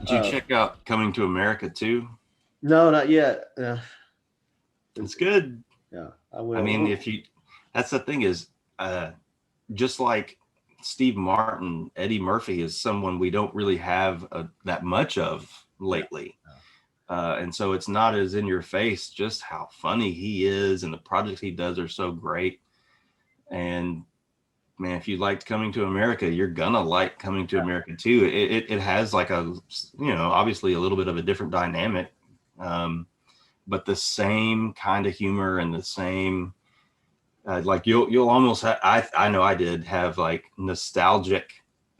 Did you check out Coming to America too? No, not yet. It's good. Yeah, I will. I mean, that's the thing is, just like Steve Martin, Eddie Murphy is someone we don't really have that much of lately. And so it's not as in your face just how funny he is, and the projects he does are so great. And man, if you liked Coming to America, you're gonna like Coming to America too. It has like obviously a little bit of a different dynamic, but the same kind of humor and the same like you'll almost I know I did have like nostalgic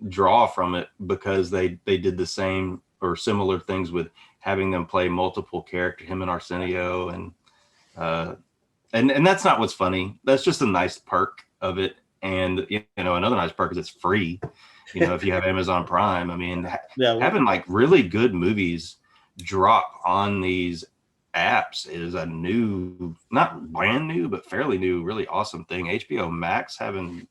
draw from it, because they did the same or similar things with having them play multiple characters, him and Arsenio, and that's not what's funny. That's just a nice perk of it. And another nice perk is it's free. If you have Amazon Prime, I mean, having like really good movies drop on these apps is a new, not brand new, but fairly new, really awesome thing. HBO Max having,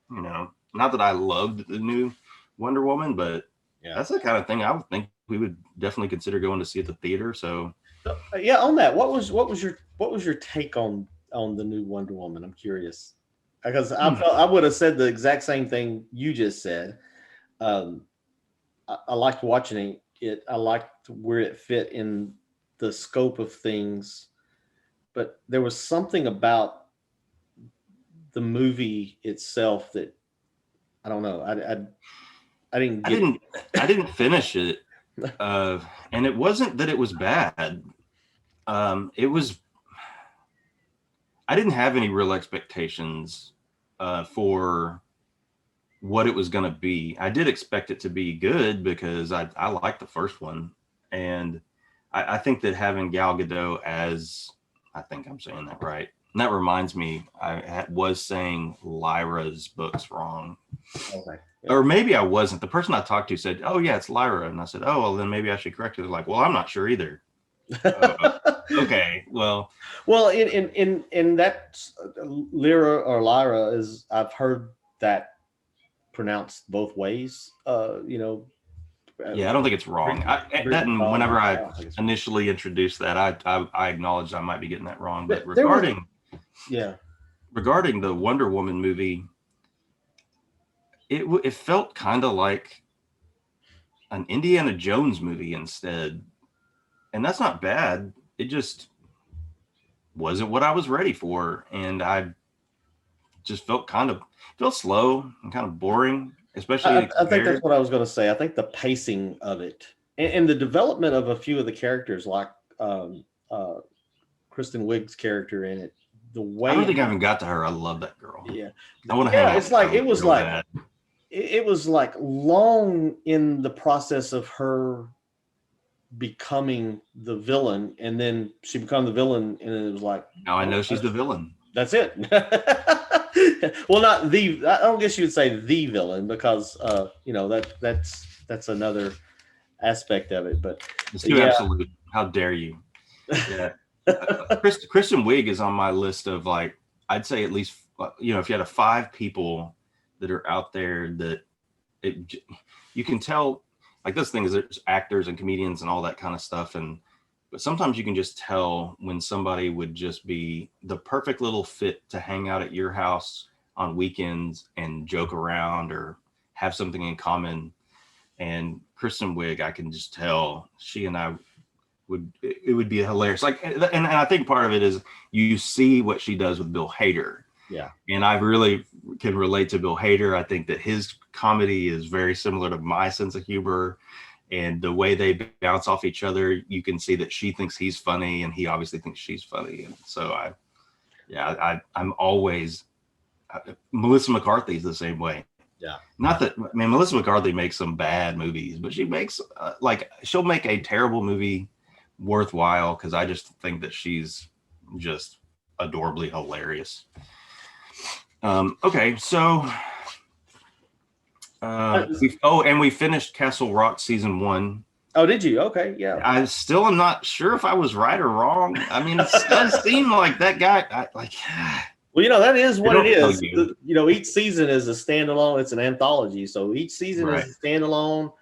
not that I loved the new Wonder Woman, but that's the kind of thing I would think we would definitely consider going to see at the theater. So on that, what was your take on the new Wonder Woman? I'm curious, because I would have said the exact same thing you just said. I liked watching it. I liked where it fit in the scope of things, but there was something about the movie itself that I don't know. I didn't finish it, and it wasn't that it was bad. It was. I didn't have any real expectations for what it was going to be. I did expect it to be good because I liked the first one, and I think that having Gal Gadot as, I think I'm saying that right. And that reminds me, I was saying Lyra's books wrong. Okay. Yeah. Or maybe I wasn't. The person I talked to said, "Oh yeah, it's Lyra," and I said, "Oh well, then maybe I should correct it." They're like, "Well, I'm not sure either." Okay, well, in that Lyra or Lyra is, I've heard that pronounced both ways. Yeah, I don't think it's wrong. Whenever I initially introduced that, I acknowledged I might be getting that wrong. But regarding the Wonder Woman movie, it felt kind of like an Indiana Jones movie instead, and that's not bad. It just wasn't what I was ready for, and I just felt slow and kind of boring. Especially, I think that's what I was going to say. I think the pacing of it and the development of a few of the characters, like Kristen Wiig's character in it. The way I don't think I even got to her. I love that girl. Yeah, I want to hang out. It's like it was like long in the process of her becoming the villain, and then she became the villain, and it was like, now I know she's the villain. That's it. Well, not the. I don't guess you would say the villain, because that's another aspect of it. But it's too absolute. How dare you? Yeah, Kristen Wiig is on my list of, like, I'd say at least if you had 5 people that are out there that you can tell, like, this thing is there's actors and comedians and all that kind of stuff, but sometimes you can just tell when somebody would just be the perfect little fit to hang out at your house on weekends and joke around or have something in common. And Kristen Wiig, I can just tell she and I it would be hilarious. Like, and I think part of it is you see what she does with Bill Hader. Yeah. And I really can relate to Bill Hader. I think that his comedy is very similar to my sense of humor. And the way they bounce off each other, you can see that she thinks he's funny and he obviously thinks she's funny. And so I'm always, Melissa McCarthy's the same way. Yeah. Not that, I mean, Melissa McCarthy makes some bad movies, but she makes she'll make a terrible movie worthwhile, because I just think that she's just adorably hilarious. Okay, so we finished Castle Rock season 1. Oh, did you? Okay, yeah. I still am not sure if I was right or wrong. I mean, it does seem like that guy. Well, that is what it is. Each season is a standalone. It's an anthology, so each season is a standalone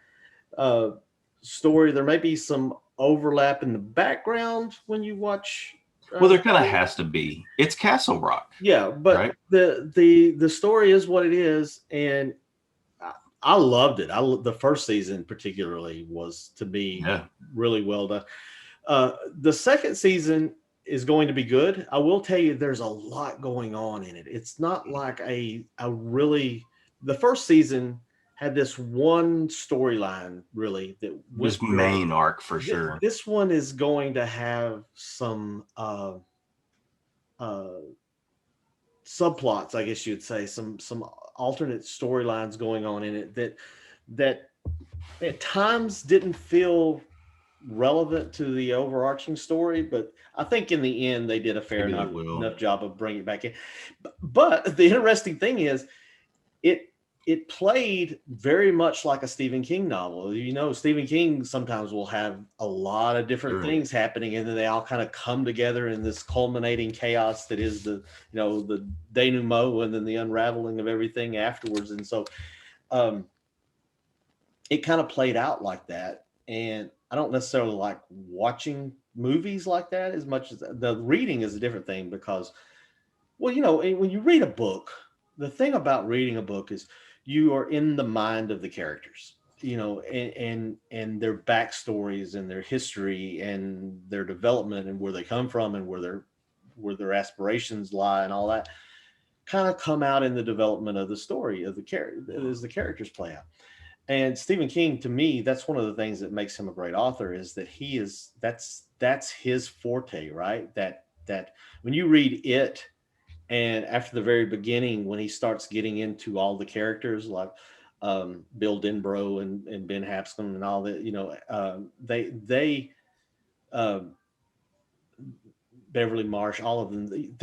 story. There may be some overlap in the background when you watch. Well, there kind of has to be. It's Castle Rock. Yeah, but right? the story is what it is, and I loved it. The first season particularly was, to me, really well done. The second season is going to be good. I will tell you, there's a lot going on in it. It's not like a really. The first season had this one storyline really that was main arc for sure. This one is going to have some subplots, I guess you'd say, some alternate storylines going on in it that at times didn't feel relevant to the overarching story, but I think in the end they did a fair enough job of bringing it back in. But the interesting thing is, it played very much like a Stephen King novel. You know, Stephen King sometimes will have a lot of different things happening, and then they all kind of come together in this culminating chaos that is the denouement and then the unraveling of everything afterwards. And so it kind of played out like that. And I don't necessarily like watching movies like that as much as the reading is a different thing, because, well, you know, when you read a book, the thing about reading a book is you are in the mind of the characters, you know, and their backstories and their history and their development and where they come from and where their aspirations lie and all that kind of come out in the development of the story of the character as the characters play out. And Stephen King, to me, that's one of the things that makes him a great author, is that that's his forte, right? That when you read it, and after the very beginning, when he starts getting into all the characters like Bill Denbrough and Ben Hampson and all that, you know, Beverly Marsh, all of them,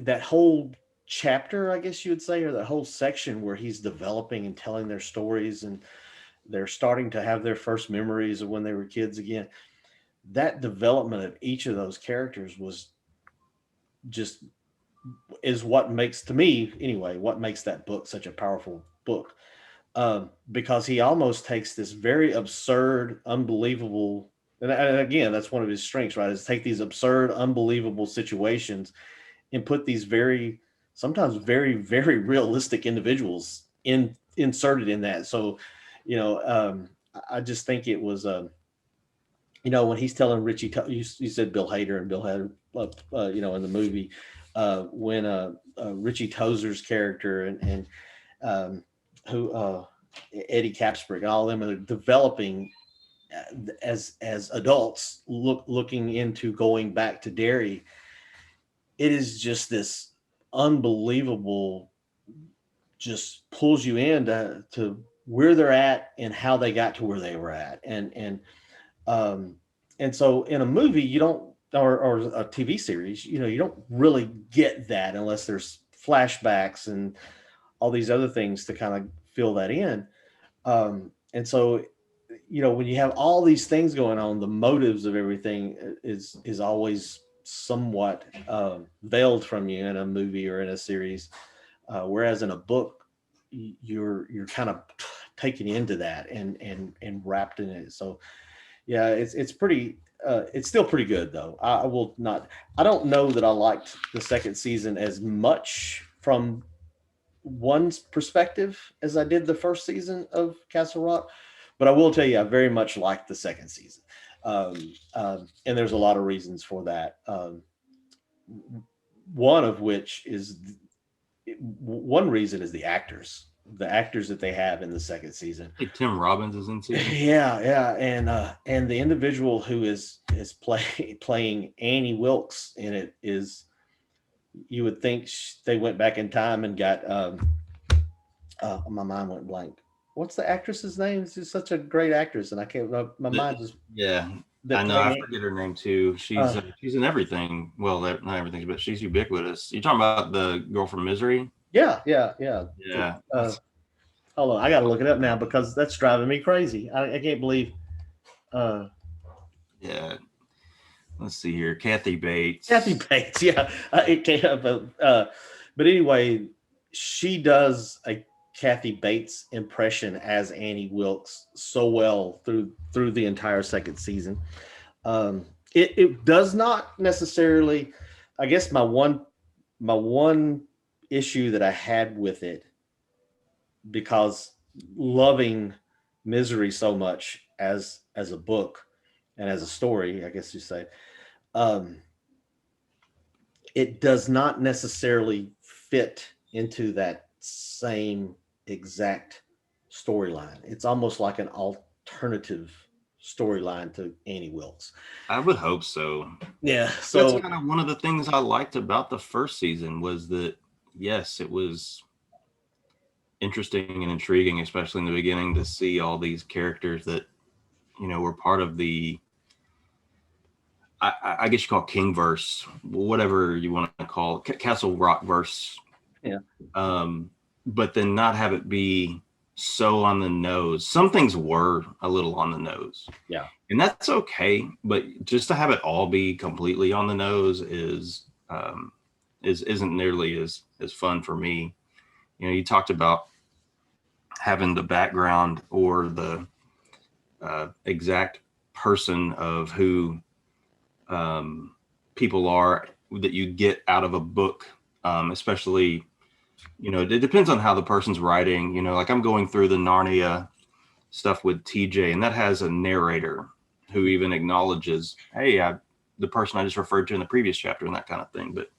that whole chapter, I guess you would say, or that whole section where he's developing and telling their stories, and they're starting to have their first memories of when they were kids again. That development of each of those characters is what makes, to me anyway, what makes that book such a powerful book. Because he almost takes this very absurd, unbelievable, and again, that's one of his strengths, right? Is take these absurd, unbelievable situations and put these sometimes very, very realistic individuals inserted in that. So, you know, I just think it was, you know, when he's telling Richie, you said Bill Hader and Bill Hader, you know, in the movie, when Richie Tozer's character and who Eddie Capsbrick and all of them are developing as adults, looking into going back to Derry. It is just this unbelievable, just pulls you in to where they're at and how they got to where they were at. And so in a movie, you don't, or a TV series, you know, you don't really get that unless there's flashbacks and all these other things to kind of fill that in. And so, you know, when you have all these things going on, the motives of everything is always somewhat veiled from you in a movie or in a series. Whereas in a book, you're kind of taken into that and wrapped in it. So yeah, it's pretty, it's still pretty good though. I don't know that I liked the second season as much from one's perspective as I did the first season of Castle Rock, but I will tell you, I very much liked the second season. And there's a lot of reasons for that. One reason is the actors that they have in the second season. Like Tim Robbins is in season. Yeah. And the individual who is playing Annie Wilkes in it is, you would think they went back in time and got, my mind went blank. What's the actress's name? She's such a great actress, and I can't. My mind just. Yeah, I know. I forget her name too. She's in everything. Well, not everything, but she's ubiquitous. You're talking about the girl from Misery? Yeah. Hold on, I got to look it up now because that's driving me crazy. I can't believe. Yeah. Let's see here, Kathy Bates. Yeah. It came up, but anyway, she does a Kathy Bates' impression as Annie Wilkes so well through the entire second season. It does not necessarily. I guess my one issue that I had with it, because loving Misery so much as a book and as a story, I guess you say, um, it does not necessarily fit into that same exact storyline. It's almost like an alternative storyline to Annie Wilkes. I would hope so. Yeah. That's So kind of one of the things I liked about the first season was that, yes, it was interesting and intriguing, especially in the beginning, to see all these characters that, were part of the, I guess you call it Kingverse, whatever you want to call it, Castle Rock verse. Yeah. But then not have it be so on the nose. Some things were a little on the nose. Yeah. And that's okay, but just to have it all be completely on the nose isn't nearly as fun for me. You talked about having the background or the exact person of who people are that you get out of a book, especially, it depends on how the person's writing. Like I'm going through the Narnia stuff with TJ, and that has a narrator who even acknowledges, hey, the person I just referred to in the previous chapter and that kind of thing. But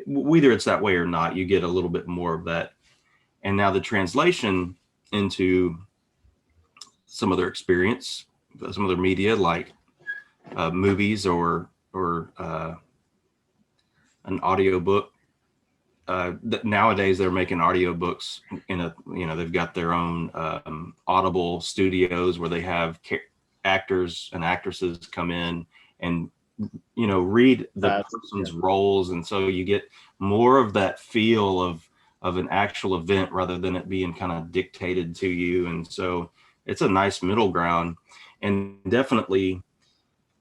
whether it's that way or not, you get a little bit more of that. And now the translation into some other experience, some other media, like movies or an audiobook. Nowadays they're making audiobooks they've got their own Audible studios where they have actors and actresses come in and read the person's roles, and so you get more of that feel of an actual event rather than it being kind of dictated to you. And so it's a nice middle ground, and definitely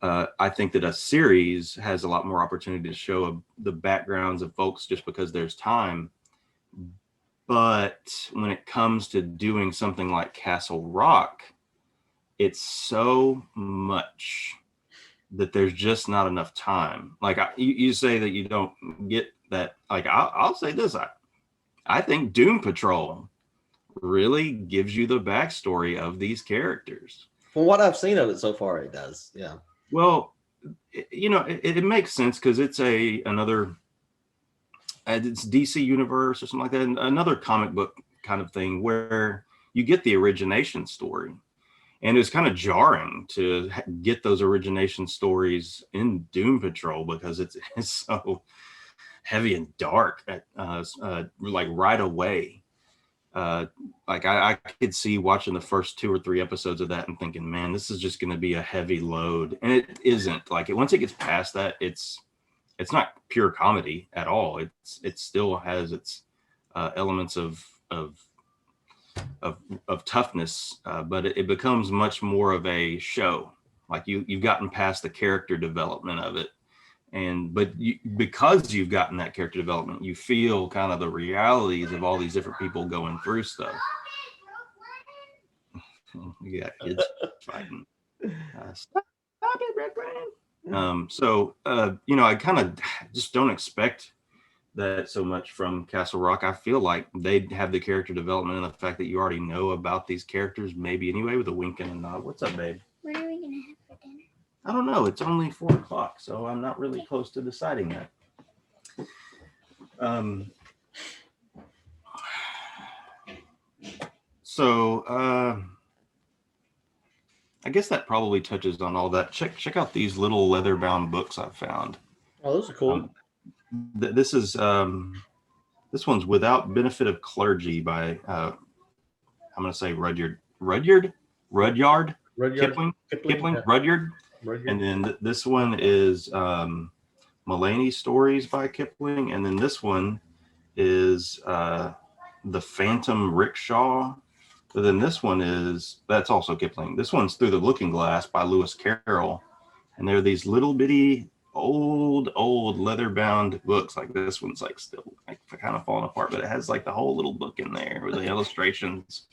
I think that a series has a lot more opportunity to show the backgrounds of folks just because there's time. But when it comes to doing something like Castle Rock, it's so much that there's just not enough time. Like you say that you don't get that. Like I'll say this, I think Doom Patrol really gives you the backstory of these characters. From what I've seen of it so far, it does. Yeah. Well, it makes sense because it's another it's DC Universe or something like that, another comic book kind of thing where you get the origination story. And it was kind of jarring to get those origination stories in Doom Patrol because it's so heavy and dark, like right away. Like I could see watching the first 2 or 3 episodes of that and thinking, man, this is just going to be a heavy load. And it isn't. Like once it gets past that, it's not pure comedy at all. It still has its elements of toughness, but it becomes much more of a show. Like you've gotten past the character development of it, because you've gotten that character development, you feel kind of the realities of all these different people going through stuff. You got kids fighting. Stop it, Red Brian. So I kind of just don't expect that so much from Castle Rock. I feel like they have the character development and the fact that you already know about these characters, maybe anyway, with a wink and a nod. What's up, babe? What are we gonna have for dinner? I don't know. It's only 4 o'clock, so I'm not really close to deciding that. I guess that probably touches on all that. Check out these little leather-bound books I've found. Oh, those are cool. This one's Without Benefit of Clergy by I'm going to say Rudyard Kipling, yeah. Rudyard. And then this one is Mulaney Stories by Kipling, and then this one is The Phantom Rickshaw. But then this one that's also Kipling. This one's Through the Looking Glass by Lewis Carroll, and they're these little bitty old leather bound books. Like this one's like still like kind of falling apart, but it has like the whole little book in there with the illustrations.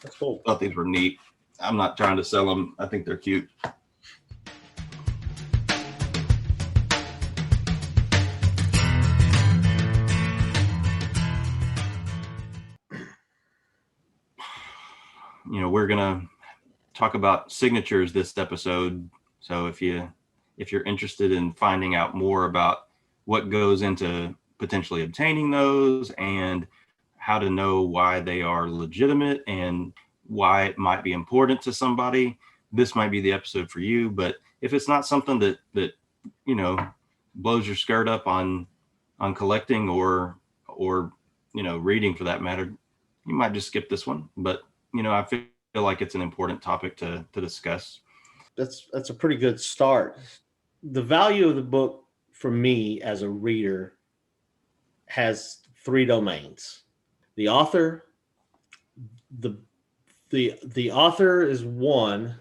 That's cool. Thought these were neat. I'm not trying to sell them. I think they're cute. You know, we're gonna talk about signatures this episode. So if you're interested in finding out more about what goes into potentially obtaining those and how to know why they are legitimate and why it might be important to somebody, this might be the episode for you. But if it's not something that you know blows your skirt up on collecting or you know reading for that matter, you might just skip this one. But you know, I feel like it's an important topic to discuss. That's a pretty good start. The value of the book for me as a reader has three domains. The author, the author is one.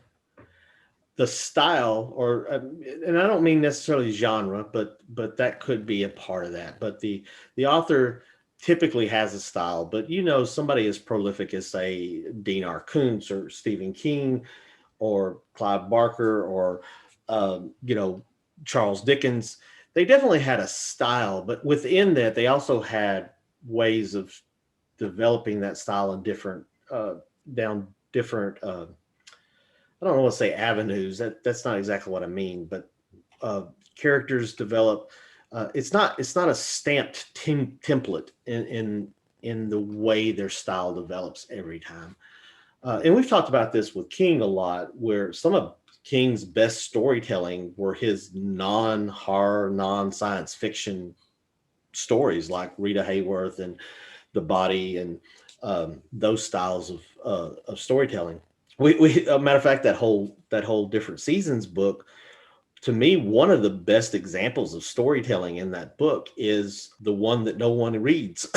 The style, or and I don't mean necessarily genre, but that could be a part of that. But the author typically has a style, but you know, somebody as prolific as say Dean R. Koontz or Stephen King or Clive Barker or you know, Charles Dickens, they definitely had a style, but within that they also had ways of developing that style in different down different I don't want to say avenues. That's not exactly what I mean, but characters develop. It's not a stamped template in the way their style develops every time. And we've talked about this with King a lot, where some of King's best storytelling were his non-horror, non-science fiction stories, like Rita Hayworth and The Body, and those styles of storytelling. We a matter of fact, that whole Different Seasons book, to me, one of the best examples of storytelling in that book is the one that no one reads.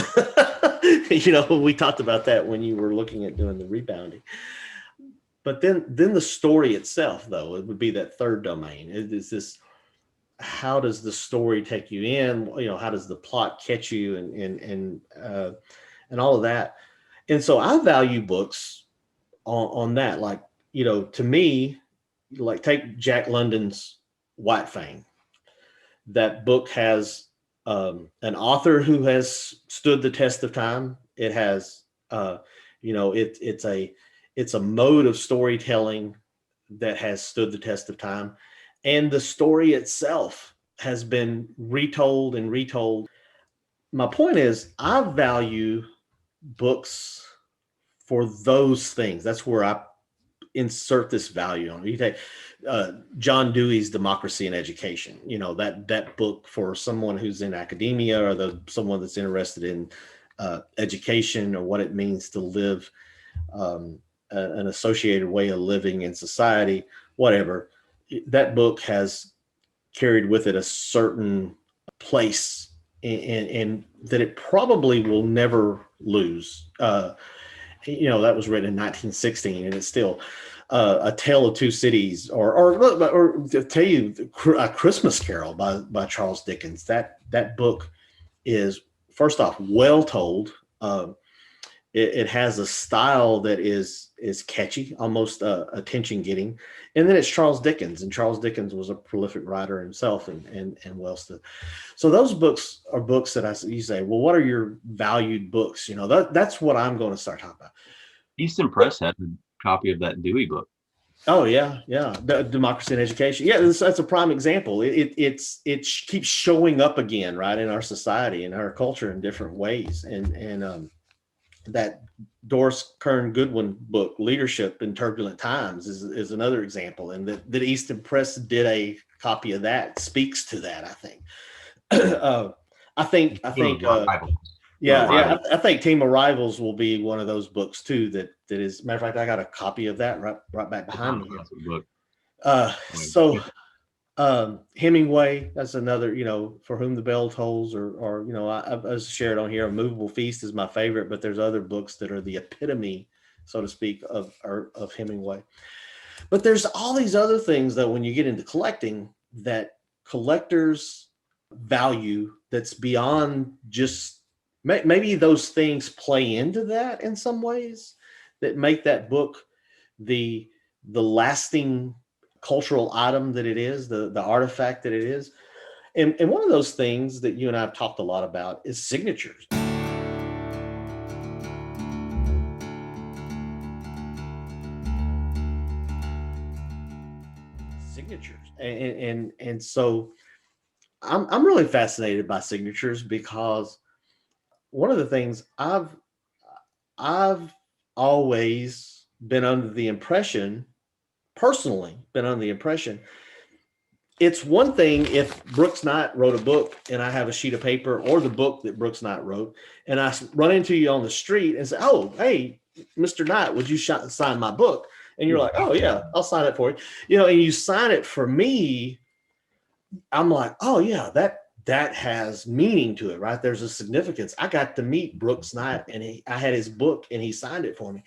You know, we talked about that when you were looking at doing the rebounding. But then the story itself, though, it would be that third domain. It is this: how does the story take you in? You know, how does the plot catch you, and all of that. And so I value books on that. Like, you know, to me, like take Jack London's White Fang. That book has an author who has stood the test of time. It has, you know, it's a mode of storytelling that has stood the test of time, and the story itself has been retold and retold. My point is, I value books for those things. That's where I insert this value on. You take John Dewey's Democracy in Education. You know, that book for someone who's in academia, or someone that's interested in education, or what it means to live an associated way of living in society, whatever. That book has carried with it a certain place, and that it probably will never lose. You know, that was written in 1916, and it's still A Tale of Two Cities, or to tell you, A Christmas Carol by Charles Dickens. That book is, first off, well told. It has a style that is catchy, almost attention getting, and then it's Charles Dickens, and Charles Dickens was a prolific writer himself, and well stood. So those books are books that you say, well, what are your valued books? You know, that's what I'm going to start talking about. Easton Press had a copy of that Dewey book. Oh yeah, Democracy in Education. Yeah, that's a prime example. It keeps showing up again, right, in our society, in our culture, in different ways, and that Doris Kearns Goodwin book, Leadership in Turbulent Times, is another example, and that Easton Press did a copy of that speaks to that. I think. I think. I think Team of Rivals will be one of those books too. That is. Matter of fact, I got a copy of that right back behind me. Hemingway, that's another, you know, For Whom the Bell Tolls, or you know, I shared on here, A Movable Feast is my favorite, but there's other books that are the epitome, so to speak, of Hemingway. But there's all these other things that when you get into collecting that collectors value that's beyond just maybe those things play into that in some ways that make that book the lasting cultural item that it is, the artifact that it is. And one of those things that you and I have talked a lot about is signatures. Signatures. And so I'm really fascinated by signatures because one of the things I've always been under the impression, personally, been under the impression, it's one thing if Brooks Knight wrote a book and I have a sheet of paper or the book that Brooks Knight wrote, and I run into you on the street and say, "Oh, hey, Mr. Knight, would you sign my book?" And you're like, "Oh yeah, I'll sign it for you." You know, and you sign it for me. I'm like, "Oh yeah, that has meaning to it, right? There's a significance. I got to meet Brooks Knight, and I had his book, and he signed it for me."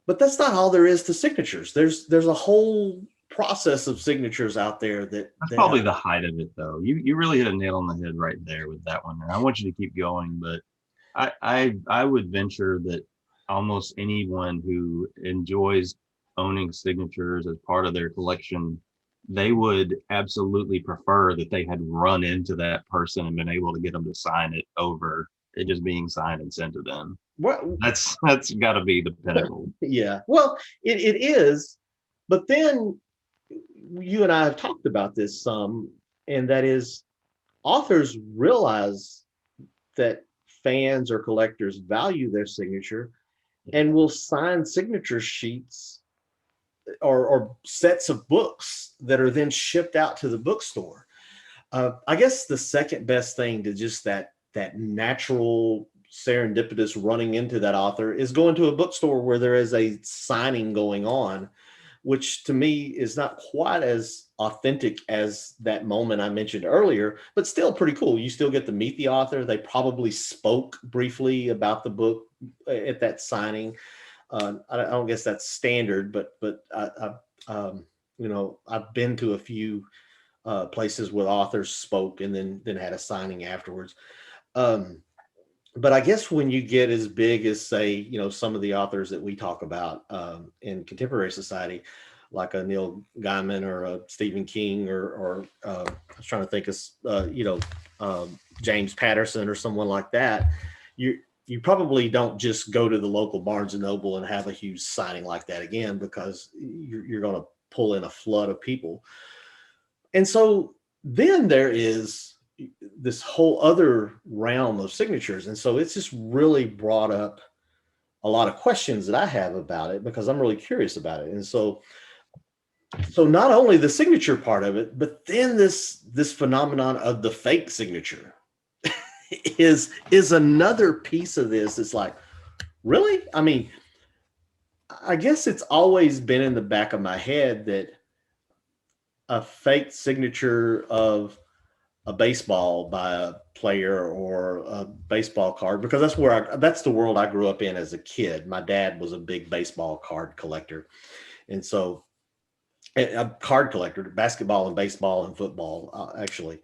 But that's not all there is to signatures. There's a whole process of signatures out there That's probably the height of it, though. You really hit a nail on the head right there with that one. And I want you to keep going, but I would venture that almost anyone who enjoys owning signatures as part of their collection, they would absolutely prefer that they had run into that person and been able to get them to sign it over it just being signed and sent to them. Well, That's got to be the pinnacle. yeah. Well, it is, but then you and I have talked about this some, and that is authors realize that fans or collectors value their signature and will sign signature sheets or sets of books that are then shipped out to the bookstore. I guess the second best thing to just that natural serendipitous running into that author is going to a bookstore where there is a signing going on, which to me is not quite as authentic as that moment I mentioned earlier, but still pretty cool. You still get to meet the author. They probably spoke briefly about the book at that signing. I don't guess that's standard, but you know, I've been to a few places where authors spoke and then had a signing afterwards. But I guess when you get as big as, say, you know, some of the authors that we talk about in contemporary society, like a Neil Gaiman or a Stephen King or I was trying to think of, you know, James Patterson or someone like that, you probably don't just go to the local Barnes and Noble and have a huge signing like that again, because you're going to pull in a flood of people. And so then there is this whole other realm of signatures. And so it's just really brought up a lot of questions that I have about it because I'm really curious about it. And so not only the signature part of it, but then this phenomenon of the fake signature is another piece of this. It's like, really? I mean, I guess it's always been in the back of my head that a fake signature of a baseball by a player or a baseball card, because that's the world I grew up in as a kid. My dad was a big baseball card collector. And so a card collector, basketball and baseball and football, actually.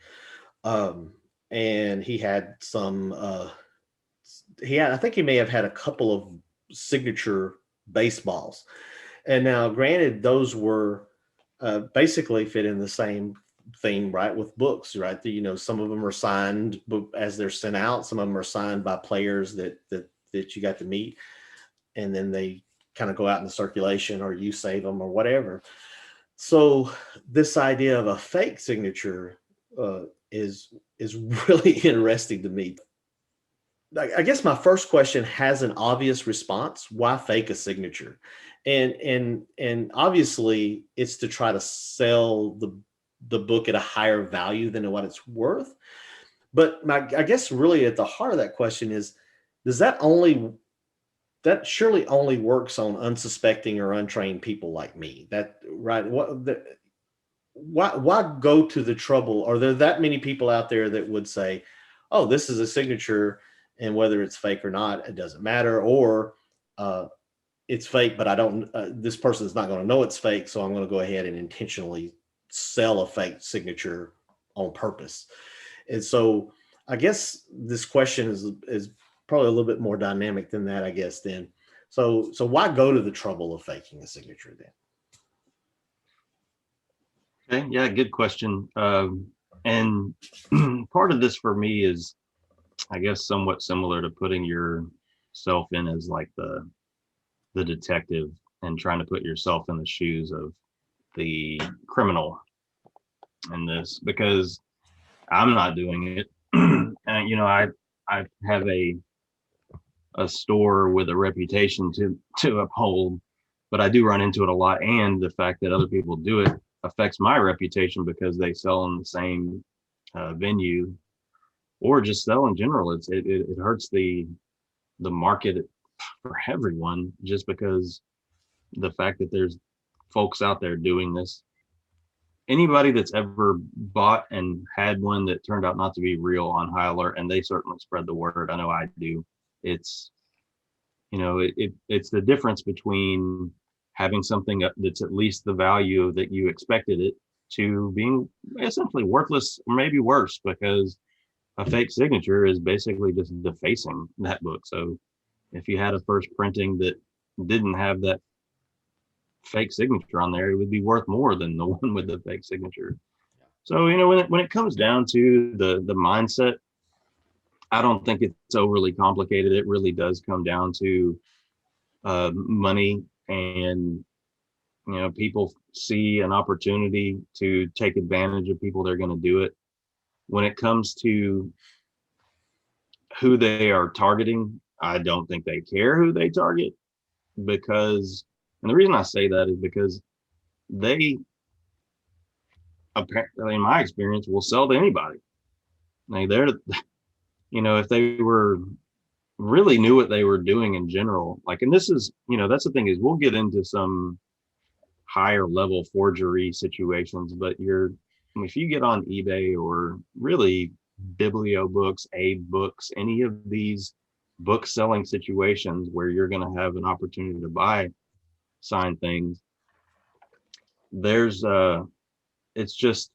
And he had some, I think he may have had a couple of signature baseballs. And now granted, those were basically fit in the same theme, right, with books, right? You know, some of them are signed as they're sent out. Some of them are signed by players that you got to meet, and then they kind of go out in the circulation, or you save them or whatever. So this idea of a fake signature is really interesting to me. I guess my first question has an obvious response. Why fake a signature? And obviously it's to try to sell the book at a higher value than what it's worth. But I guess really at the heart of that question is, that surely only works on unsuspecting or untrained people like me. That right? Why go to the trouble? Are there that many people out there that would say, "Oh, this is a signature, and whether it's fake or not, it doesn't matter," or it's fake, but I don't. This person is not going to know it's fake, so I'm going to go ahead and intentionally sell a fake signature on purpose. And so I guess this question is probably a little bit more dynamic than that, I guess, then. So why go to the trouble of faking a signature then? Okay, yeah, good question. And part of this for me is, I guess, somewhat similar to putting yourself in as like the detective and trying to put yourself in the shoes of the criminal in this, because I'm not doing it. And I have a store with a reputation to uphold, but I do run into it a lot, and the fact that other people do it affects my reputation because they sell in the same venue, or just sell in general. It hurts the market for everyone, just because the fact that there's folks out there doing this. Anybody that's ever bought and had one that turned out not to be real on high alert, and they certainly spread the word. I know I do. It's it's the difference between having something that's at least the value that you expected it to being essentially worthless, or maybe worse, because a fake signature is basically just defacing that book. So if you had a first printing that didn't have that fake signature on there, it would be worth more than the one with the fake signature. So when it comes down to the mindset, I don't think it's overly complicated. It really does come down to money, and people see an opportunity to take advantage of people. They're going to do it. When it comes to who they are targeting, I don't think they care who they target, because, and the reason I say that is because they, apparently, in my experience, will sell to anybody. Like if they were really knew what they were doing in general, like, and this is, that's the thing, is we'll get into some higher level forgery situations, but if you get on eBay or really Bibliobooks, Abe Books, any of these book selling situations where you're going to have an opportunity to buy signed things, there's it's just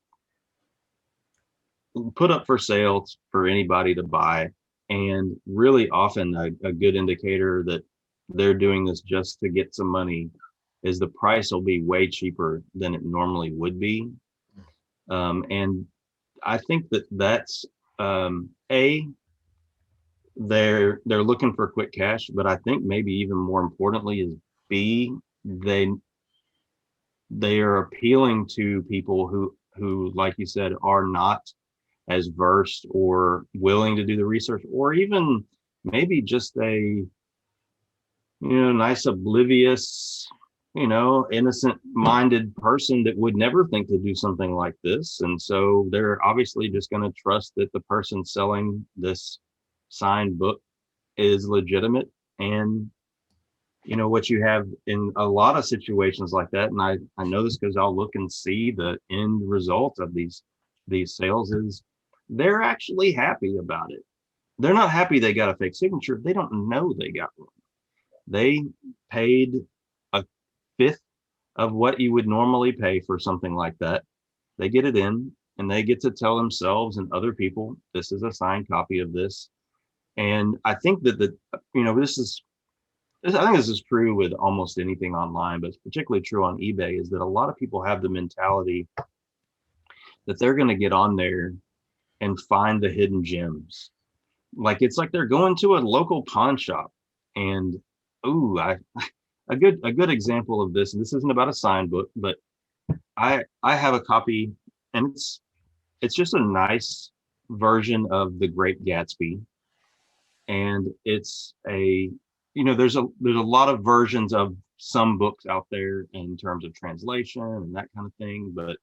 put up for sale for anybody to buy. And really often a good indicator that they're doing this just to get some money is the price will be way cheaper than it normally would be. And I think that's they're looking for quick cash, but I think maybe even more importantly is B, they are appealing to people who, like you said, are not as versed or willing to do the research, or even maybe just a nice, oblivious, innocent minded person that would never think to do something like this. And so they're obviously just going to trust that the person selling this signed book is legitimate. And what you have in a lot of situations like that, and I know this because I'll look and see the end result of these sales, is they're actually happy about it. They're not happy they got a fake signature. They don't know they got one. They paid a fifth of what you would normally pay for something like that. They get it in, and they get to tell themselves and other people, this is a signed copy of this. And I think that I think this is true with almost anything online, but it's particularly true on eBay, is that a lot of people have the mentality that they're going to get on there and find the hidden gems. Like, it's like they're going to a local pawn shop, and a good example of this, and this isn't about a signed book, but I have a copy, and it's just a nice version of The Great Gatsby. And it's there's a lot of versions of some books out there in terms of translation and that kind of thing, but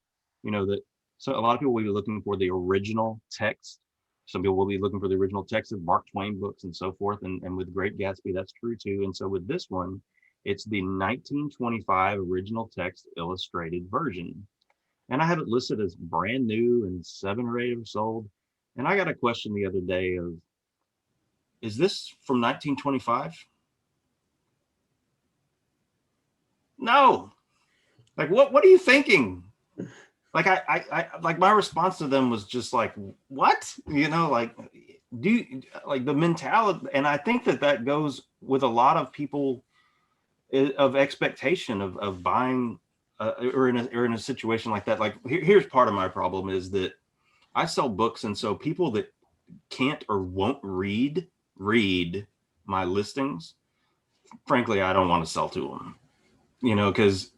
so a lot of people will be looking for the original text. Some people will be looking for the original text of Mark Twain books and so forth. And with Great Gatsby, that's true too. And so with this one, it's the 1925 original text illustrated version. And I have it listed as brand new and 7 or 8 are sold. And I got a question the other day of, is this from 1925? No. Like, what are you thinking? like I like my response to them was just like, what, like like the mentality. And I think that goes with a lot of people of expectation of buying or in a situation like that. Like here's part of my problem is that I sell books, and so people that can't or won't read my listings, frankly, I don't want to sell to them, because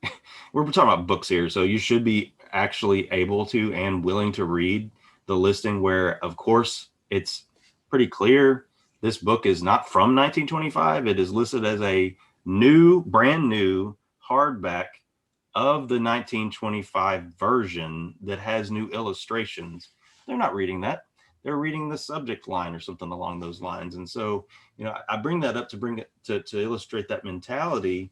we're talking about books here. So you should be actually able to and willing to read the listing, where of course it's pretty clear this book is not from 1925. It is listed as a brand new hardback of the 1925 version that has new illustrations. They're not reading that. They're reading the subject line or something along those lines. And so, I bring that up to bring it to illustrate that mentality.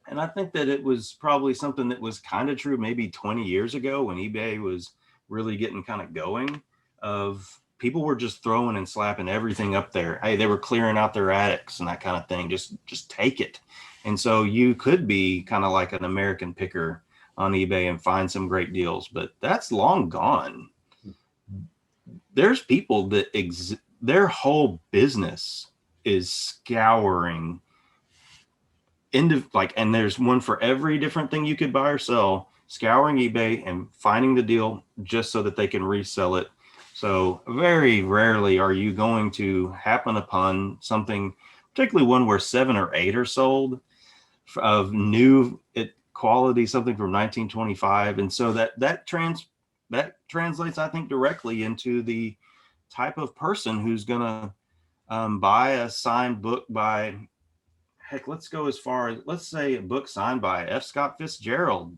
And I think that it was probably something that was kind of true maybe 20 years ago when eBay was really getting kind of going, of people were just throwing and slapping everything up there. Hey, they were clearing out their attics and that kind of thing. Just take it. And so you could be kind of like an American picker on eBay and find some great deals, but that's long gone. There's people that their whole business is scouring and there's one for every different thing you could buy or sell, scouring eBay and finding the deal just so that they can resell it. So very rarely are you going to happen upon something, particularly one where 7 or 8 are sold of new quality, something from 1925. And so that translates, I think, directly into the type of person who's going to buy a signed book by, heck, let's go as far as, let's say, a book signed by F. Scott Fitzgerald.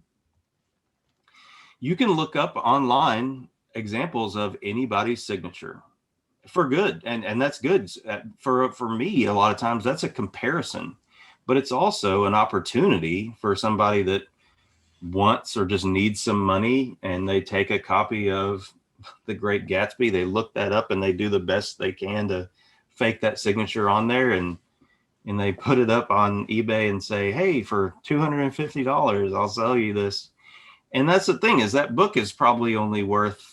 You can look up online examples of anybody's signature for good. And that's good. For me, a lot of times that's a comparison, but it's also an opportunity for somebody that wants or just needs some money, and they take a copy of The Great Gatsby. They look that up and they do the best they can to fake that signature on there, and they put it up on eBay and say, hey, for $250, I'll sell you this. And that's the thing, is that book is probably only worth,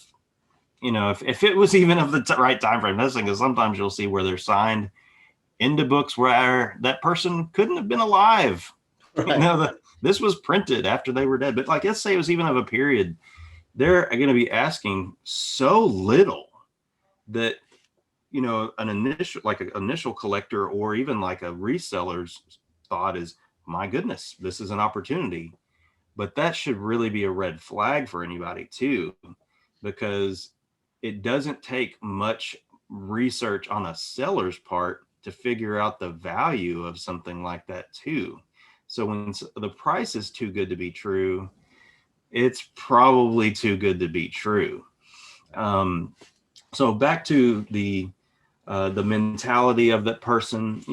if it was even of the right time frame. That's because sometimes you'll see where they're signed into books where that person couldn't have been alive. Right. This was printed after they were dead. But like, let's say it was even of a period, they're going to be asking so little that, an initial collector or even like a reseller's thought is, my goodness, this is an opportunity. But that should really be a red flag for anybody too, because it doesn't take much research on a seller's part to figure out the value of something like that too. So when the price is too good to be true, it's probably too good to be true. So back to the mentality of that person,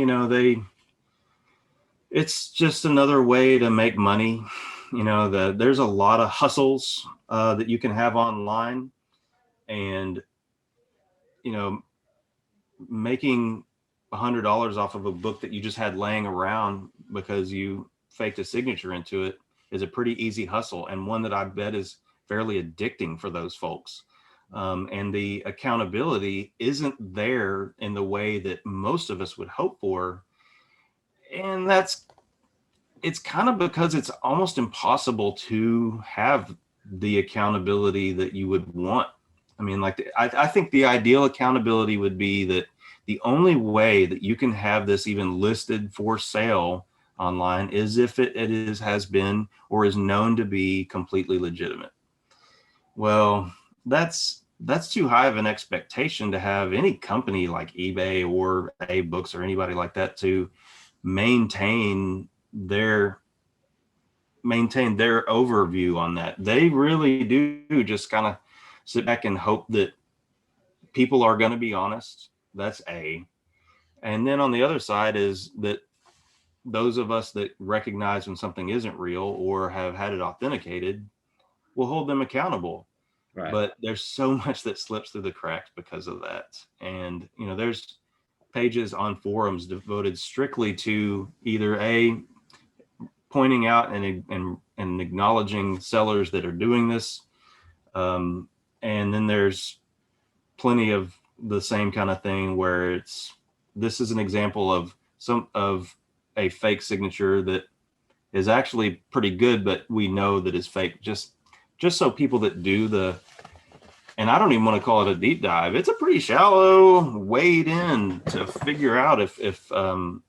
it's just another way to make money. There's a lot of hustles that you can have online, and, making $100 off of a book that you just had laying around because you faked a signature into it is a pretty easy hustle, and one that I bet is fairly addicting for those folks. And the accountability isn't there in the way that most of us would hope for. And it's kind of because it's almost impossible to have the accountability that you would want. I mean, I think the ideal accountability would be that the only way that you can have this even listed for sale online is if it has been or is known to be completely legitimate. Well, that's too high of an expectation to have any company like eBay or Books or anybody like that to maintain their overview on that. They really do just kind of sit back and hope that people are going to be honest. That's A. And then on the other side is that those of us that recognize when something isn't real or have had it authenticated will hold them accountable. Right. But there's so much that slips through the cracks because of that. And, there's pages on forums devoted strictly to either pointing out and acknowledging sellers that are doing this And then there's plenty of the same kind of thing where this is an example of a fake signature that is actually pretty good, but we know that it's fake just so people that do and I don't even want to call it a deep dive. It's a pretty shallow wade in to figure out if a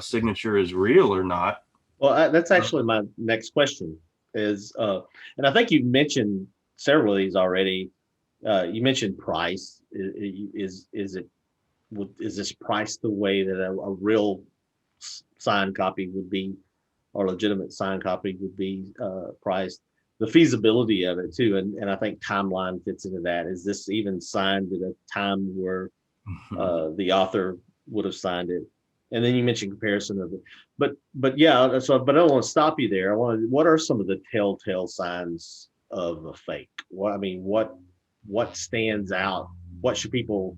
signature is real or not. Well, that's actually my next question is, and I think you've mentioned several of these already. You mentioned price. Is this price the way that a real signed copy would be, or legitimate signed copy would be priced? The feasibility of it too, and I think timeline fits into that. Is this even signed at a time where the author would have signed it? And then you mentioned comparison of it, but yeah. But I don't want to stop you there. What are some of the telltale signs of a fake? What stands out? What should people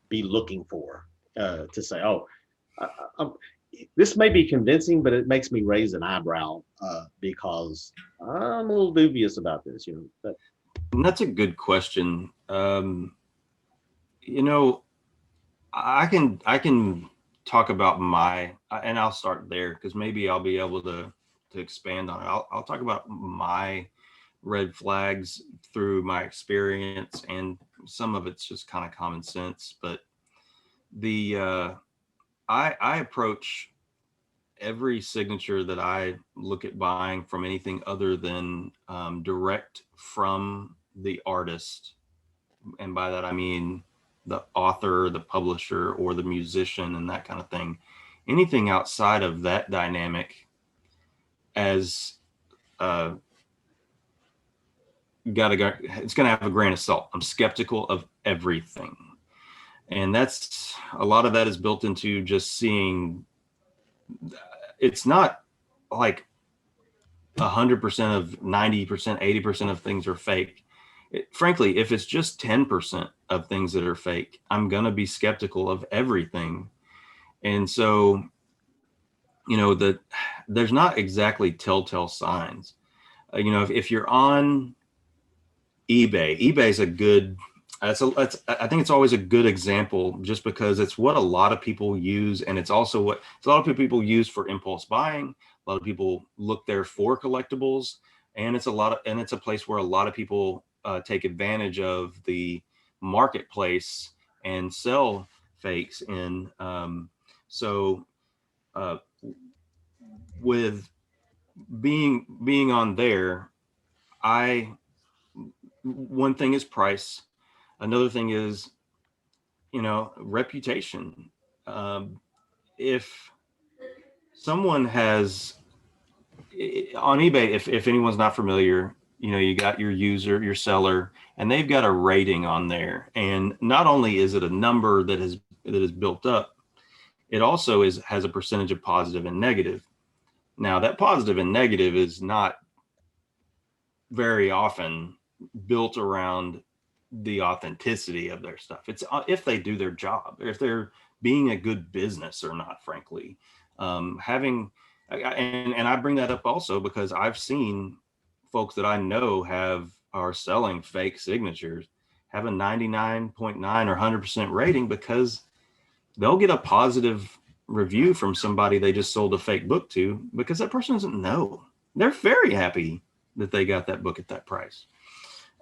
be looking for to say, oh, this may be convincing, but it makes me raise an eyebrow because I'm a little dubious about this, But And that's a good question. I can talk about and I'll start there because maybe I'll be able to expand on it. I'll talk about my red flags through my experience, and some of it's just kind of common sense. But I approach every signature that I look at buying from anything other than direct from the artist, and by that I mean the author, the publisher, or the musician, and that kind of thing. Anything outside of that dynamic as it's going to have a grain of salt. I'm skeptical of everything, and that's a lot of that is built into just seeing. It's not like 100% of 90%, 80% of things are fake. Frankly, if it's just 10% of things that are fake, I'm going to be skeptical of everything. And so, there's not exactly telltale signs. If you're on eBay is a good, I think it's always a good example just because it's what a lot of people use. And it's also what a lot of people use for impulse buying. A lot of people look there for collectibles, and it's a place where a lot of people take advantage of the marketplace and sell fakes in. With being on there, one thing is price. Another thing is, reputation. If someone has on eBay, if anyone's not familiar, you got your user, your seller, and they've got a rating on there. And not only is it a number that is built up, it also has a percentage of positive and negative. Now, that positive and negative is not very often built around the authenticity of their stuff. It's if they do their job, or if they're being a good business or not, frankly. And I bring that up also because I've seen folks that I know are selling fake signatures have a 99.9 or 100% rating because they'll get a positive review from somebody they just sold a fake book to because that person doesn't know. They're very happy that they got that book at that price.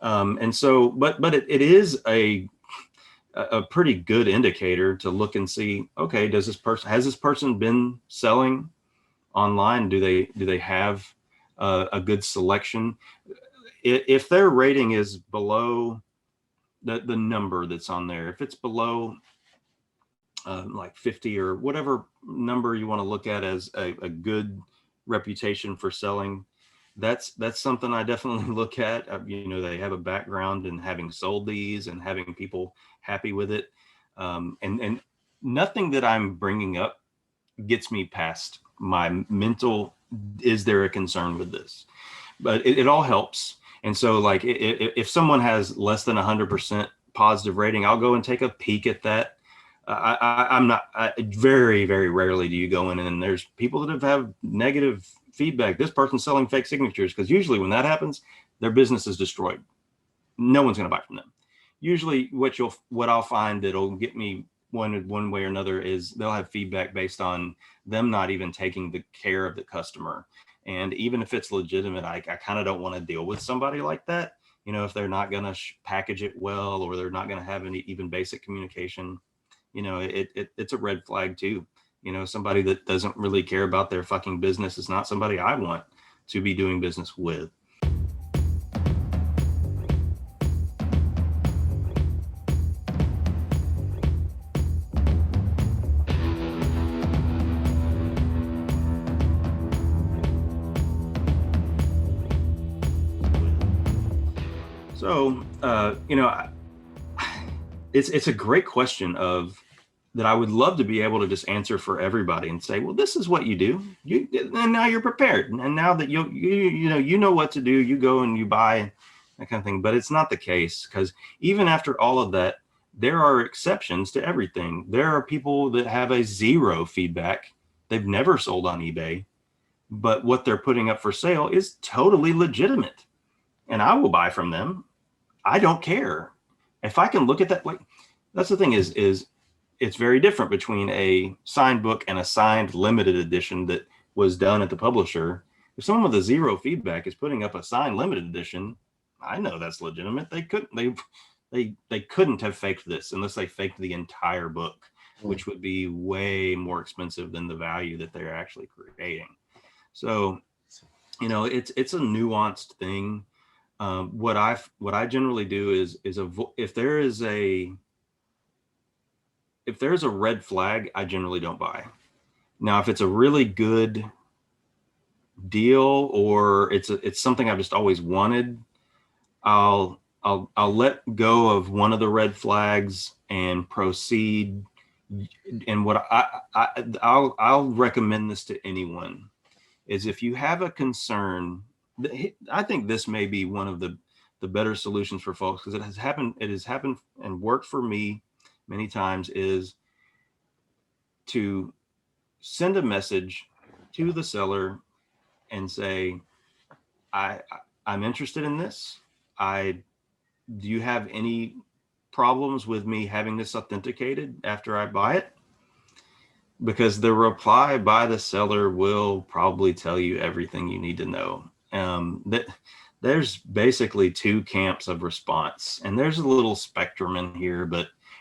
And so, but it is a pretty good indicator to look and see, okay, has this person been selling online? Do they have a good selection? If their rating is below the number that's on there, if it's below like 50 or whatever number you want to look at as a good reputation for selling, that's something I definitely look at. They have a background in having sold these and having people happy with it. And nothing that I'm bringing up gets me past my mental, is there a concern with this? But it all helps. And so like if someone has less than 100% positive rating, I'll go and take a peek at that. Very, very rarely do you go in and there's people that have negative feedback. This person's selling fake signatures, because usually when that happens, their business is destroyed. no one's going to buy from them. Usually what I'll find that'll get me one way or another is they'll have feedback based on them not even taking the care of the customer. And even if it's legitimate, I kind of don't want to deal with somebody like that. You know, if they're not going to package it well, or they're not going to have any even basic communication, you know, it's a red flag too. You know, somebody that doesn't really care about their fucking business is not somebody I want to be doing business with. So, you know, it's a great question that I would love to be able to just answer for everybody and say, well, this is what you do. And now you're prepared. And now that you know what to do, you go and you buy that kind of thing. But it's not the case, because even after all of that, there are exceptions to everything. There are people that have a 0 feedback. They've never sold on eBay, but what they're putting up for sale is totally legitimate. And I will buy from them. I don't care. If I can look at that, like, that's the thing is it's very different between a signed book and a signed limited edition that was done at the publisher. If someone with a 0 feedback is putting up a signed limited edition, I know that's legitimate. They couldn't have faked this unless they faked the entire book, which would be way more expensive than the value that they're actually creating. So, you know, it's a nuanced thing. What I generally do is if there's a red flag, I generally don't buy. Now, if it's a really good deal or it's something I've just always wanted, I'll let go of one of the red flags and proceed. And what I'll recommend this to anyone is, if you have a concern, I think this may be one of the better solutions for folks, because it has happened and worked for me many times, is to send a message to the seller and say, I'm interested in this. Do you have any problems with me having this authenticated after I buy it? Because the reply by the seller will probably tell you everything you need to know. That there's basically 2 camps of response, and there's a little spectrum in here,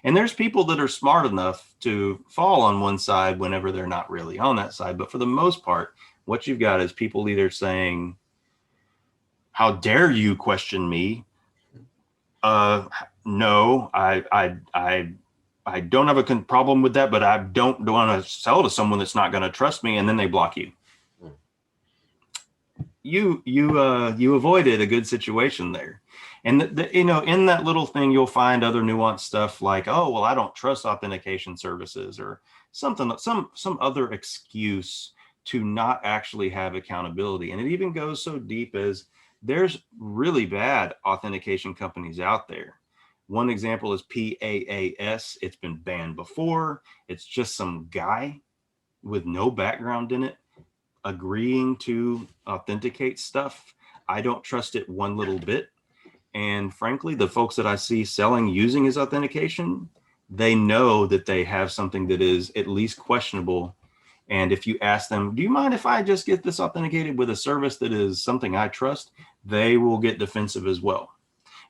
and there's people that are smart enough to fall on one side whenever they're not really on that side. But for the most part, what you've got is people either saying, how dare you question me? No, I don't have a problem with that, but I don't want to sell to someone that's not going to trust me. And then they block you. You avoided a good situation there. And you know, in that little thing, you'll find other nuanced stuff like, oh, well, I don't trust authentication services, or something, some other excuse to not actually have accountability. And it even goes so deep as there's really bad authentication companies out there. One example is PAAS. It's been banned before. It's just some guy with no background in it agreeing to authenticate stuff. I don't trust it one little bit. And frankly, the folks that I see selling using his authentication, they know that they have something that is at least questionable. And if you ask them, do you mind if I just get this authenticated with a service that is something I trust, they will get defensive as well.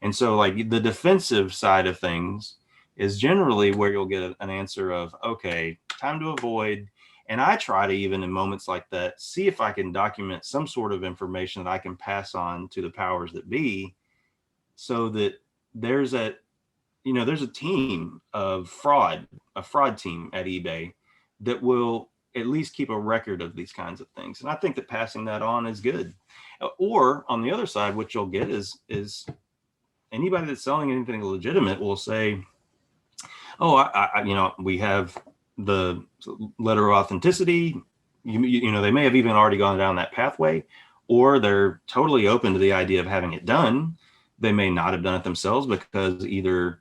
And so, like, the defensive side of things is generally where you'll get an answer of, okay, time to avoid. And I try to, even in moments like that, see if I can document some sort of information that I can pass on to the powers that be, so that there's a team of a fraud team at eBay that will at least keep a record of these kinds of things. And I think that passing that on is good. Or on the other side, what you'll get is anybody that's selling anything legitimate will say, oh, we have the letter of authenticity. You know, they may have even already gone down that pathway, or they're totally open to the idea of having it done. They may not have done it themselves because either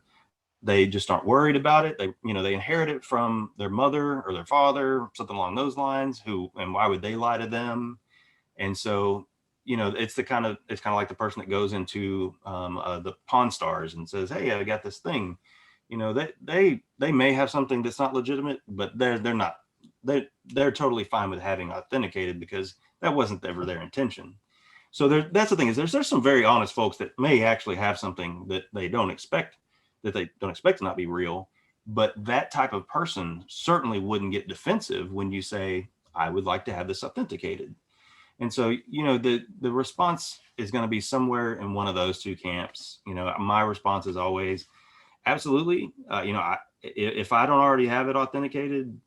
they just aren't worried about it. They inherit it from their mother or their father, something along those lines. And why would they lie to them? And so, it's kind of like the person that goes into the Pawn Stars and says, hey, I got this thing. They may have something that's not legitimate, but they're totally fine with having authenticated because that wasn't ever their intention. So that's the thing, is there's some very honest folks that may actually have something that they don't expect to not be real. But that type of person certainly wouldn't get defensive when you say, I would like to have this authenticated. And so, the response is going to be somewhere in one of those two camps. My response is always, absolutely. If I don't already have it authenticated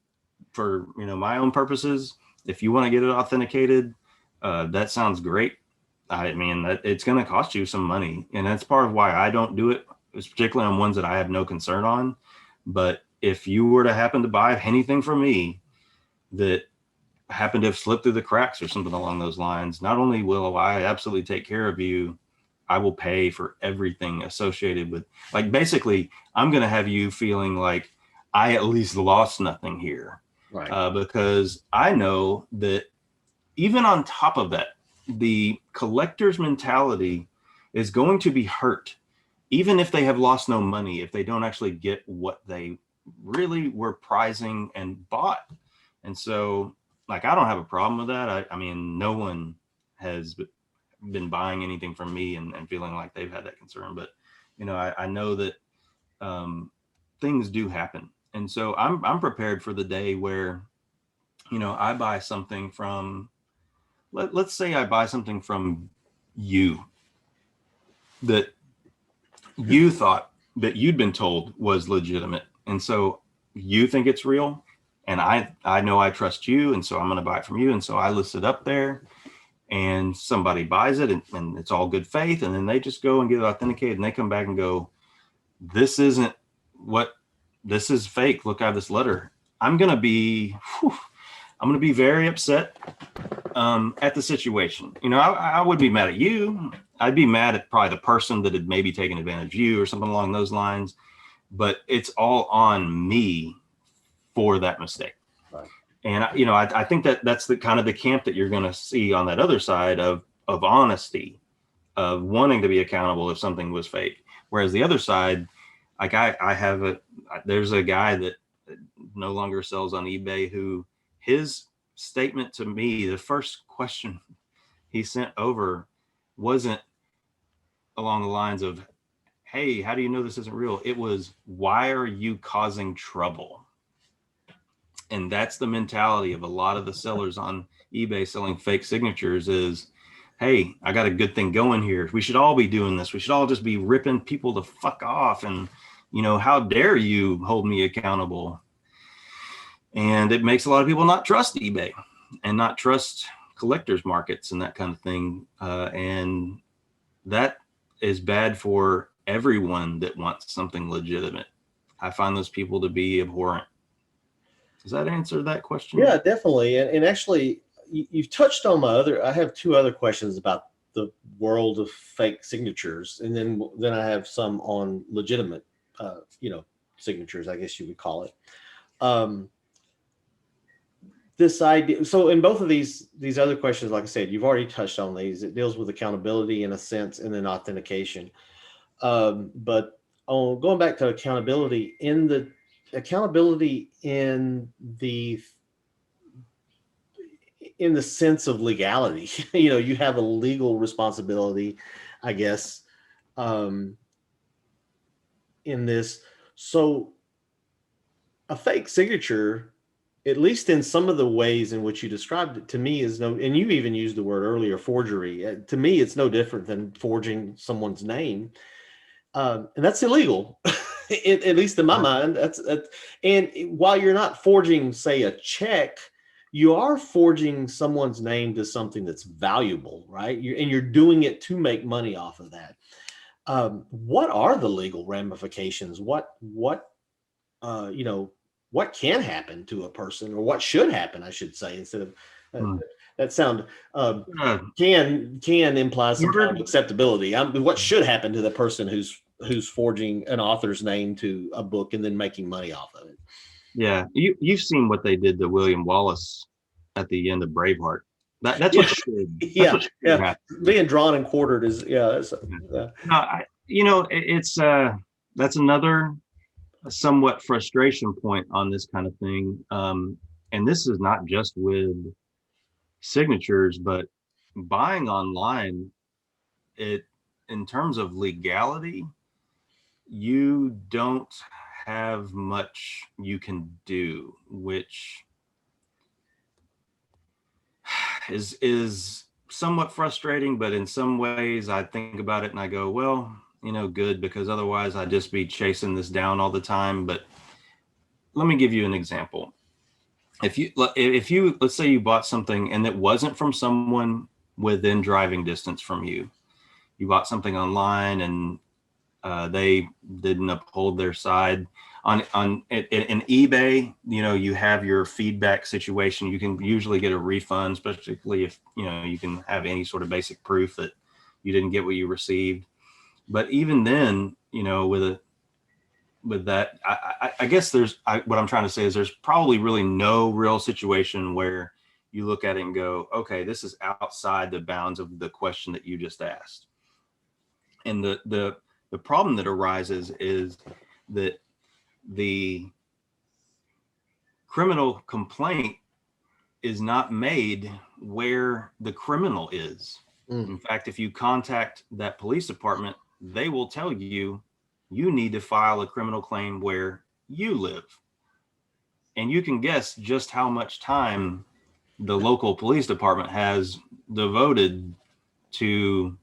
for, my own purposes, if you want to get it authenticated, that sounds great. I mean, it's going to cost you some money. And that's part of why I don't do it, particularly on ones that I have no concern on. But if you were to happen to buy anything from me that happened to have slipped through the cracks or something along those lines, not only will I absolutely take care of you, I will pay for everything associated with, like, basically, I'm going to have you feeling like I at least lost nothing here. Right. Because I know that even on top of that, the collector's mentality is going to be hurt, even if they have lost no money, if they don't actually get what they really were prizing and bought. And so, like, I don't have a problem with that. I mean, no one has been buying anything from me and feeling like they've had that concern. But, I know that things do happen. And so I'm prepared for the day where, I buy something from, let's say I buy something from you that you thought that you'd been told was legitimate. And so you think it's real. And I know I trust you. And so I'm going to buy it from you. And so I list it up there and somebody buys it and it's all good faith. And then they just go and get it authenticated and they come back and go, this is fake. Look, I have this letter. I'm going to be very upset at the situation. I would be mad at you. I'd be mad at probably the person that had maybe taken advantage of you or something along those lines. But it's all on me for that mistake. Right. And I think that's the kind of the camp that you're going to see on that other side of honesty, of wanting to be accountable if something was fake. Whereas the other side, like there's a guy that no longer sells on eBay who his statement to me, the first question he sent over wasn't along the lines of, hey, how do you know this isn't real? It was, why are you causing trouble? And that's the mentality of a lot of the sellers on eBay selling fake signatures is, hey, I got a good thing going here. We should all be doing this. We should all just be ripping people the fuck off. And, how dare you hold me accountable? And it makes a lot of people not trust eBay and not trust collectors markets and that kind of thing. And that is bad for everyone that wants something legitimate. I find those people to be abhorrent. Does that answer that question? Yeah, definitely. And actually, you've touched on I have two other questions about the world of fake signatures. And then I have some on legitimate, signatures, I guess you would call it. This idea. So in both of these other questions, like I said, you've already touched on these. It deals with accountability in a sense and then authentication. But going back to accountability in the sense of legality, you have a legal responsibility, I guess, in this. So a fake signature, at least in some of the ways in which you described it, to me is and you even used the word earlier, forgery. To me, it's no different than forging someone's name. And that's illegal, at least in my mind. And while you're not forging, say, a check, you are forging someone's name to something that's valuable, right? You're doing it to make money off of that. What are the legal ramifications? What can happen to a person, or what should happen, I should say, instead of that sound can imply some kind of acceptability. What should happen to the person who's forging an author's name to a book and then making money off of it? Yeah, you've seen what they did to William Wallace at the end of Braveheart. That's Yeah. what should. Yeah, What should yeah. happen. Being drawn and quartered is That's, No, it's that's another somewhat frustration point on this kind of thing. And this is not just with signatures, but buying online. It in terms of legality, you don't have much you can do, which is somewhat frustrating, but in some ways I think about it and I go, well, good, because otherwise I'd just be chasing this down all the time. But let me give you an example. If you let's say you bought something and it wasn't from someone within driving distance from you, you bought something online and they didn't uphold their side on in eBay. You have your feedback situation. You can usually get a refund, especially if you can have any sort of basic proof that you didn't get what you received. But even then, with that, I guess what I'm trying to say is there's probably really no real situation where you look at it and go, okay, this is outside the bounds of the question that you just asked. And the problem that arises is that the criminal complaint is not made where the criminal is. In fact, if you contact that police department, they will tell you you need to file a criminal claim where you live. And you can guess just how much time the local police department has devoted to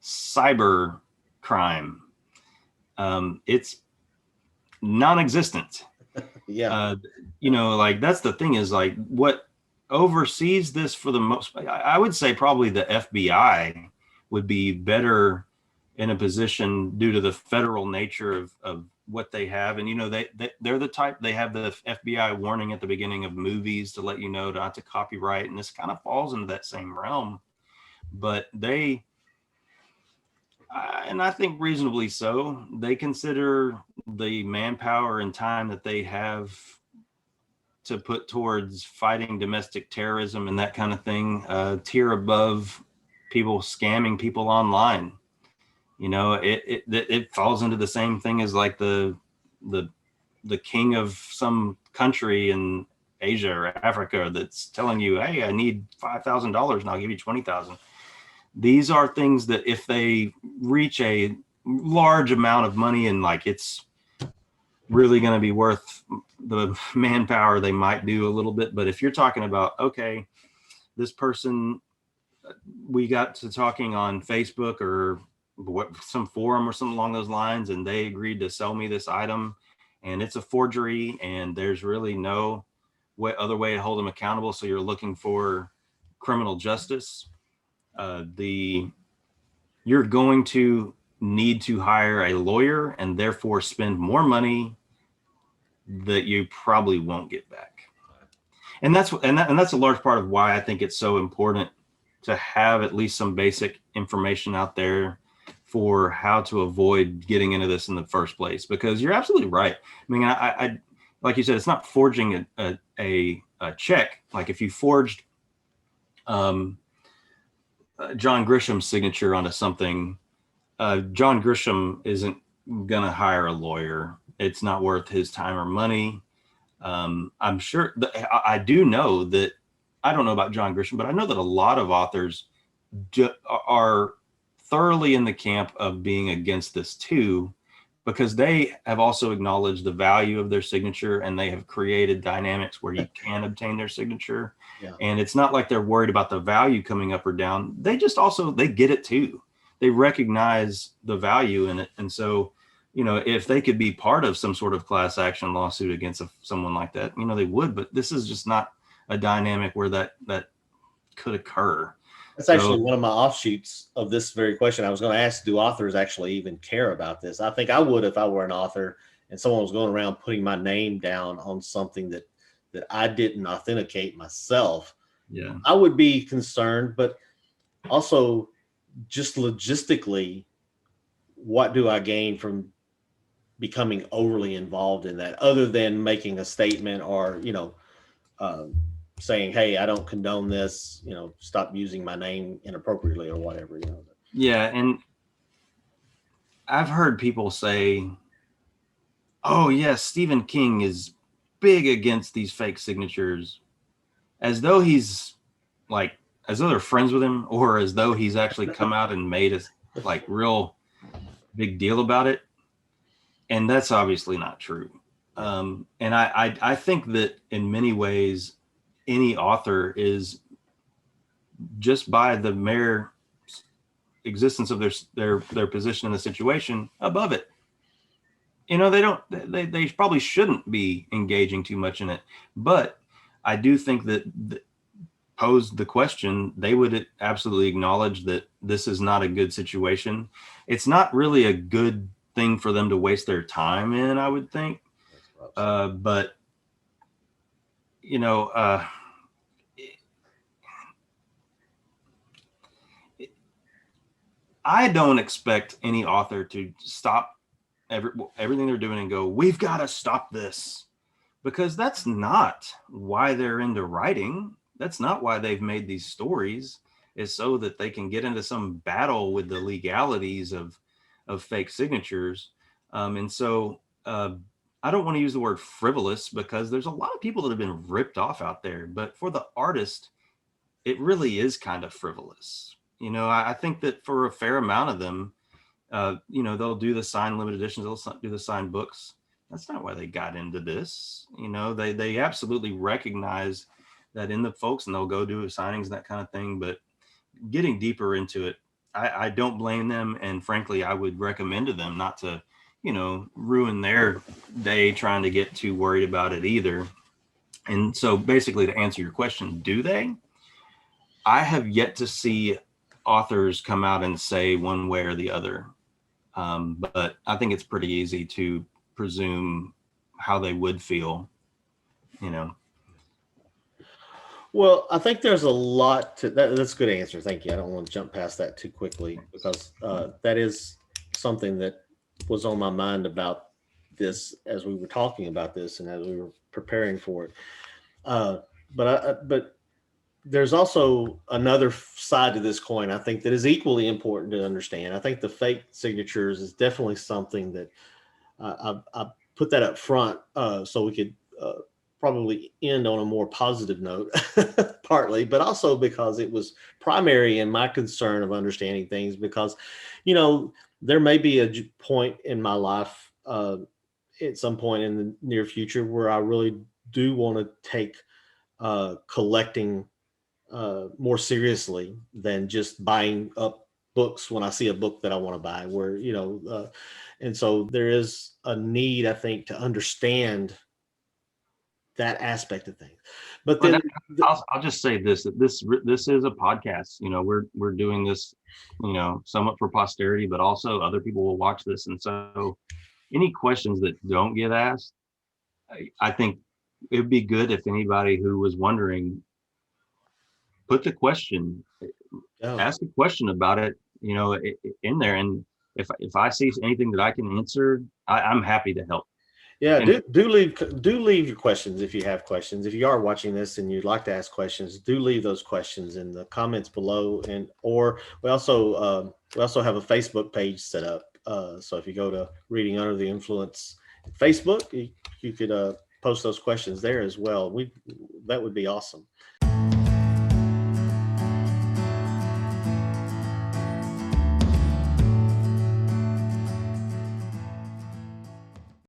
cyber crime. It's non-existent. Yeah. Like that's the thing is like what oversees this for the most. I would say probably the FBI would be better in a position due to the federal nature of what they have. And they're the type, they have the FBI warning at the beginning of movies to let you know not to copyright, and this kind of falls into that same realm. But they and I think reasonably so, they consider the manpower and time that they have to put towards fighting domestic terrorism and that kind of thing, tier above people scamming people online. It falls into the same thing as like the king of some country in Asia or Africa that's telling you, hey, I need $5,000 and I'll give you 20,000. These are things that if they reach a large amount of money and like it's really going to be worth the manpower, they might do a little bit. But if you're talking about, okay, this person, we got to talking on Facebook or some forum or something along those lines, and they agreed to sell me this item and it's a forgery and there's really no other way to hold them accountable. So you're looking for criminal justice. You're going to need to hire a lawyer and therefore spend more money that you probably won't get back. And that's a large part of why I think it's so important to have at least some basic information out there for how to avoid getting into this in the first place, because you're absolutely right. I mean, I like you said, it's not forging a check. Like if you forged John Grisham's signature onto something, John Grisham isn't gonna hire a lawyer. It's not worth his time or money. I'm sure I do know that, I don't know about John Grisham, but I know that a lot of authors are thoroughly in the camp of being against this too, because they have also acknowledged the value of their signature and they have created dynamics where you can obtain their signature. Yeah. And it's not like they're worried about the value coming up or down. They just also, they get it too. They recognize the value in it. And so, if they could be part of some sort of class action lawsuit against someone like that, they would, but this is just not a dynamic where that could occur. That's actually one of my offshoots of this very question. I was going to ask, do authors actually even care about this? I think I would if I were an author and someone was going around putting my name down on something that I didn't authenticate myself. Yeah, I would be concerned, but also just logistically, what do I gain from becoming overly involved in that, other than making a statement or saying, "Hey, I don't condone this. Stop using my name inappropriately or whatever." Yeah, and I've heard people say, "Oh, yes, Stephen King is big against these fake signatures," as though he's like, as though they're friends with him, or as though he's actually come out and made a like real big deal about it. And that's obviously not true. And I think that in many ways, any author is, just by the mere existence of their position in the situation, above it. They probably shouldn't be engaging too much in it. But I do think that posed the question, they would absolutely acknowledge that this is not a good situation. It's not really a good thing for them to waste their time in, I would think. But I don't expect any author to stop everything they're doing and go, "We've got to stop this," because that's not why they're into writing. That's not why they've made these stories, is so that they can get into some battle with the legalities of fake signatures. And so I don't want to use the word frivolous, because there's a lot of people that have been ripped off out there. But for the artist, it really is kind of frivolous. I think that for a fair amount of them, they'll do the signed limited editions, they'll do the signed books. That's not why they got into this. They absolutely recognize that in the folks, and they'll go do signings and that kind of thing. But getting deeper into it, I don't blame them. And frankly, I would recommend to them not to, ruin their day trying to get too worried about it either. And so basically, to answer your question, do they? I have yet to see authors come out and say one way or the other. But I think it's pretty easy to presume how they would feel, Well, I think there's a lot to that. That's a good answer. Thank you. I don't want to jump past that too quickly, because that is something that was on my mind about this as we were talking about this and as we were preparing for it. But there's also another side to this coin, I think, that is equally important to understand. I think the fake signatures is definitely something that I put that up front so we could probably end on a more positive note, partly, but also because it was primary in my concern of understanding things. Because, there may be a point in my life at some point in the near future where I really do want to take collecting more seriously than just buying up books when I see a book that I want to buy, and so there is a need, I think, to understand that aspect of things. But then I'll just say this, that this is a podcast. We're doing this, somewhat for posterity, but also other people will watch this. And so any questions that don't get asked, I think it'd be good if anybody who was wondering, put the question, ask a question about it, in there. And if I see anything that I can answer, I'm happy to help. Yeah, do leave your questions if you have questions. If you are watching this and you'd like to ask questions, do leave those questions in the comments below. Or we also have a Facebook page set up. So if you go to Reading Under the Influence Facebook, you could post those questions there as well. That would be awesome.